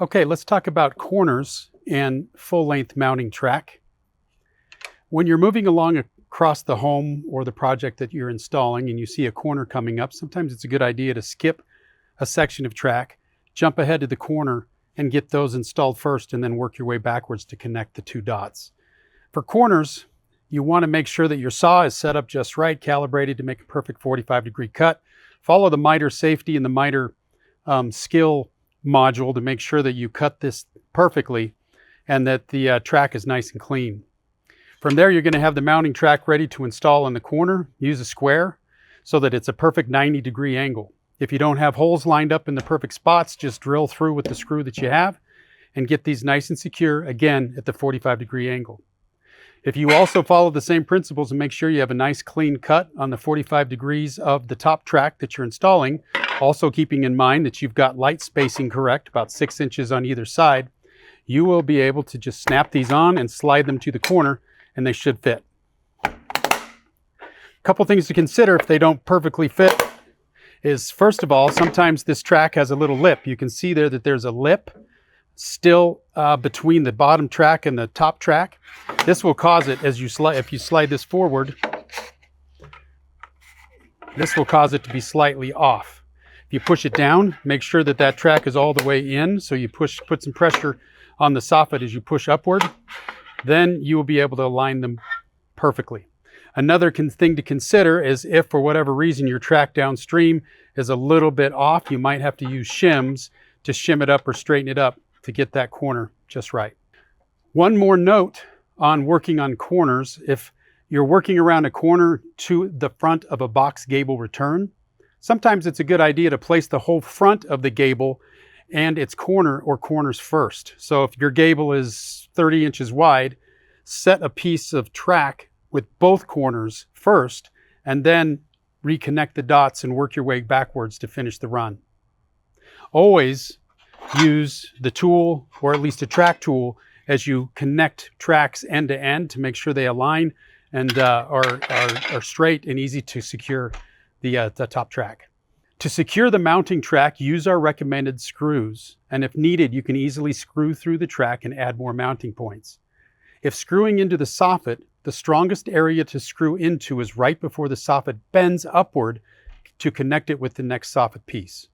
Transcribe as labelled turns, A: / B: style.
A: Okay, let's talk about corners and full-length mounting track. When you're moving along across the home or the project that you're installing and you see a corner coming up, sometimes it's a good idea to skip a section of track, jump ahead to the corner and get those installed first and then work your way backwards to connect the two dots. For corners, you want to make sure that your saw is set up just right, calibrated to make a perfect 45-degree cut. Follow the miter safety and the miter skill module to make sure that you cut this perfectly and that the track is nice and clean. From there, you're going to have the mounting track ready to install in the corner. Use a square so that it's a perfect 90-degree angle. If you don't have holes lined up in the perfect spots, just drill through with the screw that you have and get these nice and secure, again, at the 45-degree angle. If you also follow the same principles and make sure you have a nice clean cut on the 45 degrees of the top track that you're installing, also keeping in mind that you've got light spacing correct, about 6 inches on either side, you will be able to just snap these on and slide them to the corner and they should fit. A couple things to consider if they don't perfectly fit is, first of all, sometimes this track has a little lip. You can see there that there's a lip still between the bottom track and the top track. This will cause it, as you if you slide this forward, this will cause it to be slightly off. If you push it down, make sure that that track is all the way in, so you put some pressure on the soffit as you push upward, then you will be able to align them perfectly. Another thing to consider is if for whatever reason your track downstream is a little bit off, you might have to use shims to shim it up or straighten it up to get that corner just right. One more note on working on corners: if you're working around a corner to the front of a box gable return, sometimes it's a good idea to place the whole front of the gable and its corner or corners first. So if your gable is 30 inches wide, set a piece of track with both corners first and then reconnect the dots and work your way backwards to finish the run. Always use the tool, or at least a track tool, as you connect tracks end to end to make sure they align and are straight and easy to secure the top track. To secure the mounting track, use our recommended screws, and if needed, you can easily screw through the track and add more mounting points. If screwing into the soffit, the strongest area to screw into is right before the soffit bends upward to connect it with the next soffit piece.